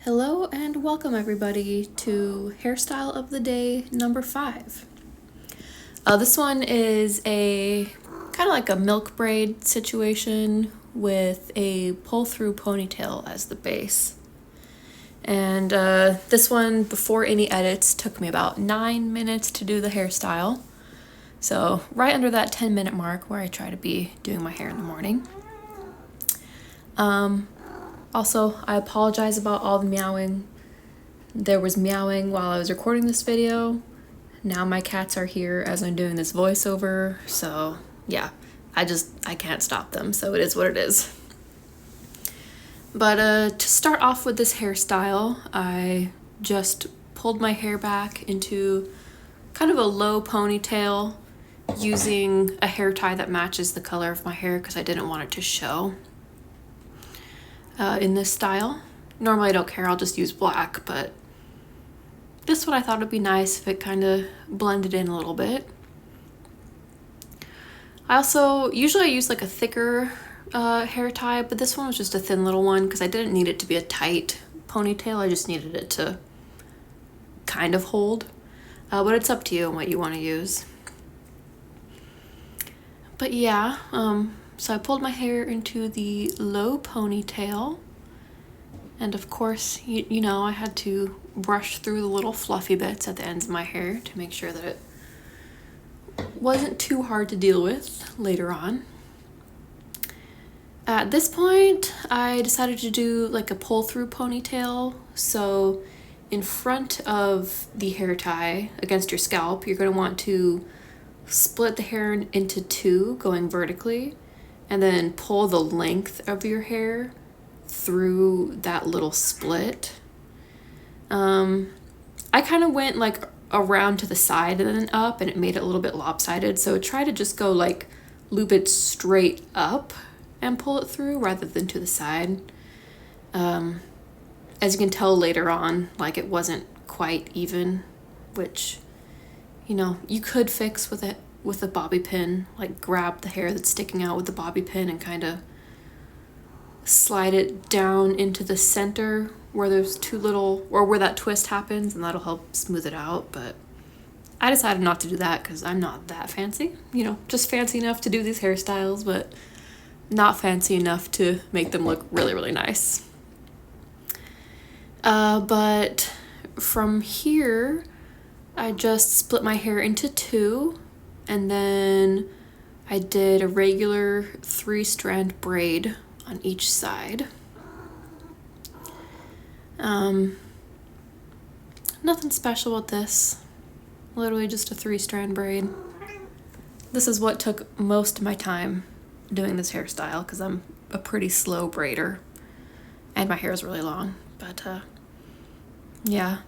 Hello and welcome everybody to Hairstyle of the Day number 5. This one is a kind of like a milk braid situation with a pull-through ponytail as the base. And this one, before any edits, took me about 9 minutes to do the hairstyle. So right under that 10-minute mark where I try to be doing my hair in the morning. Also, I apologize about all the meowing. There was meowing while I was recording this video. Now my cats are here as I'm doing this voiceover, so yeah, I can't stop them, so it is what it is. But to start off with this hairstyle, I just pulled my hair back into kind of a low ponytail using a hair tie that matches the color of my hair because I didn't want it to show. In this style. Normally I don't care, I'll just use black, but this one I thought would be nice if it kind of blended in a little bit. Usually I use like a thicker hair tie, but this one was just a thin little one because I didn't need it to be a tight ponytail, I just needed it to kind of hold. But it's up to you and what you want to use. But yeah, so I pulled my hair into the low ponytail, and of course, you know, I had to brush through the little fluffy bits at the ends of my hair to make sure that it wasn't too hard to deal with later on. At this point, I decided to do like a pull-through ponytail, so in front of the hair tie against your scalp, you're going to want to split the hair into two going vertically, and then pull the length of your hair through that little split. I kind of went like around to the side and then up, and it made it a little bit lopsided, so try to just go like loop it straight up and pull it through rather than to the side. As you can tell later on, like it wasn't quite even, which, you know, you could fix with a bobby pin, like grab the hair that's sticking out with the bobby pin and kind of slide it down into the center where there's where that twist happens, and that'll help smooth it out. But I decided not to do that because I'm not that fancy, you know, just fancy enough to do these hairstyles, but not fancy enough to make them look really, really nice. But from here, I just split my hair into two, and then I did a regular 3-strand braid on each side. Nothing special with this, literally just a 3-strand braid. This is what took most of my time doing this hairstyle because I'm a pretty slow braider and my hair is really long, but yeah.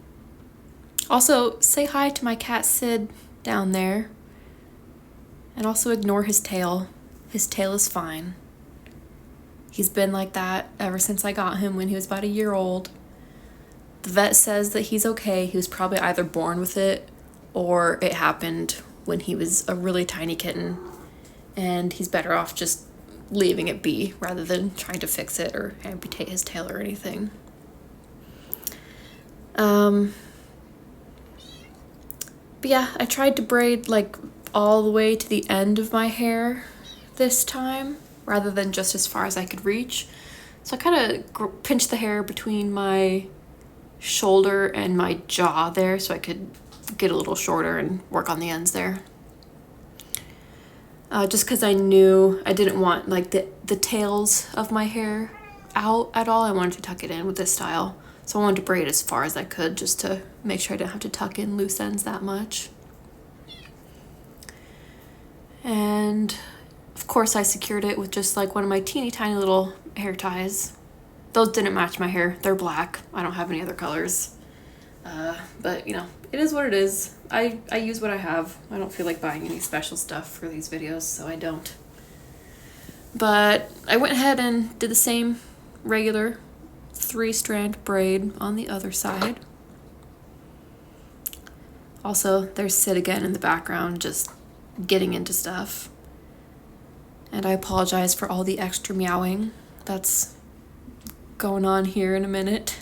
Also, say hi to my cat Sid down there. And also ignore his tail. His tail is fine. He's been like that ever since I got him when he was about a year old. The vet says that he's okay. He was probably either born with it or it happened when he was a really tiny kitten. And he's better off just leaving it be rather than trying to fix it or amputate his tail or anything. But yeah, I tried to braid like all the way to the end of my hair this time rather than just as far as I could reach. So I kind of pinched the hair between my shoulder and my jaw there so I could get a little shorter and work on the ends there. Just because I knew I didn't want like the tails of my hair out at all. I wanted to tuck it in with this style. So I wanted to braid as far as I could just to make sure I didn't have to tuck in loose ends that much. And of course I secured it with just like one of my teeny tiny little hair ties. Those didn't match my hair. They're black. I don't have any other colors. But you know, it is what it is. I use what I have. I don't feel like buying any special stuff for these videos, so I don't. But I went ahead and did the same regular 3-strand braid on the other side. Also, there's Sid again in the background just getting into stuff. And I apologize for all the extra meowing that's going on here in a minute.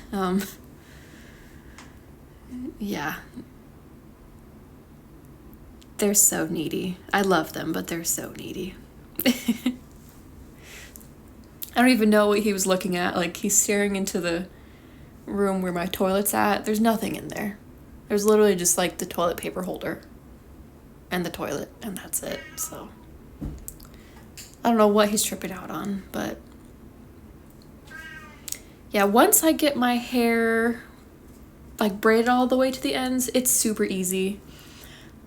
Yeah. They're so needy. I love them, but they're so needy. I don't even know what he was looking at. Like, he's staring into the room where my toilet's at. There's nothing in there. There's literally just like the toilet paper holder and the toilet, and that's it. So I don't know what he's tripping out on, but yeah, once I get my hair like braided all the way to the ends, it's super easy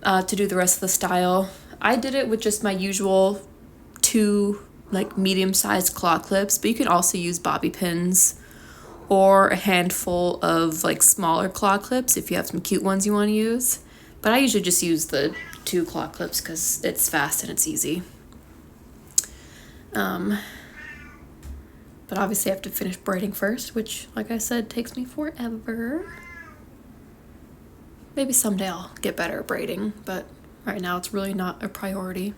to do the rest of the style. I did it with just my usual 2 like medium-sized claw clips, but you can also use bobby pins or a handful of like smaller claw clips if you have some cute ones you want to use. But I usually just use the 2 claw clips because it's fast and it's easy. But obviously I have to finish braiding first, which, like I said, takes me forever. Maybe someday I'll get better at braiding, but right now it's really not a priority.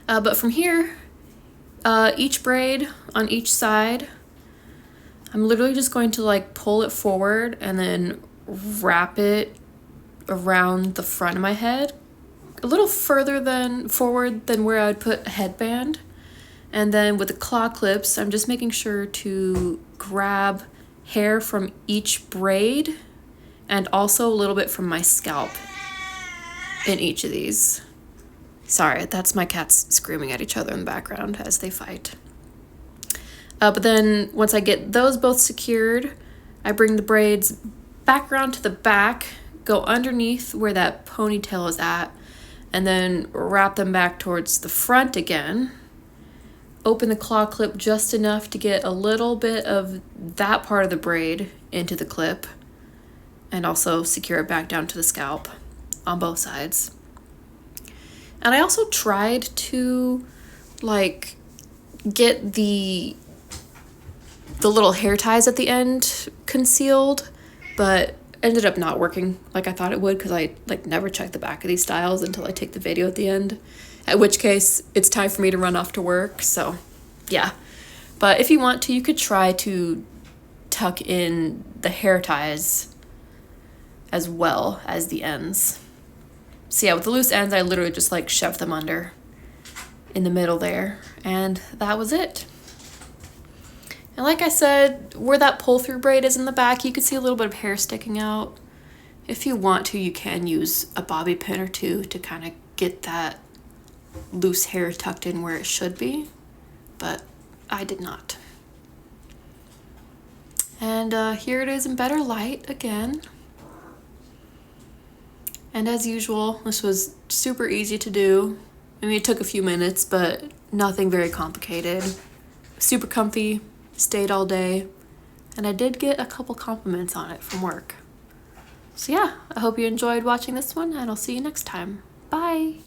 But from here, each braid on each side, I'm literally just going to like pull it forward and then wrap it around the front of my head, a little further forward than where I would put a headband. And then with the claw clips, I'm just making sure to grab hair from each braid and also a little bit from my scalp in each of these. Sorry, that's my cats screaming at each other in the background as they fight. But then once I get those both secured, I bring the braids back around to the back, go underneath where that ponytail is at, and then wrap them back towards the front again. Open the claw clip just enough to get a little bit of that part of the braid into the clip, and also secure it back down to the scalp on both sides. And I also tried to like get the little hair ties at the end concealed, but ended up not working like I thought it would because I like never check the back of these styles until I take the video at the end, at which case it's time for me to run off to work. So yeah, but if you want to, you could try to tuck in the hair ties as well as the ends. So yeah, with the loose ends, I literally just like shoved them under in the middle there, and that was it. And like I said, where that pull-through braid is in the back, you can see a little bit of hair sticking out. If you want to, you can use a bobby pin or 2 to kind of get that loose hair tucked in where it should be, but I did not. And here it is in better light again. And as usual, this was super easy to do. I mean, it took a few minutes, but nothing very complicated. Super comfy, stayed all day, and I did get a couple compliments on it from work. So yeah, I hope you enjoyed watching this one, and I'll see you next time. Bye!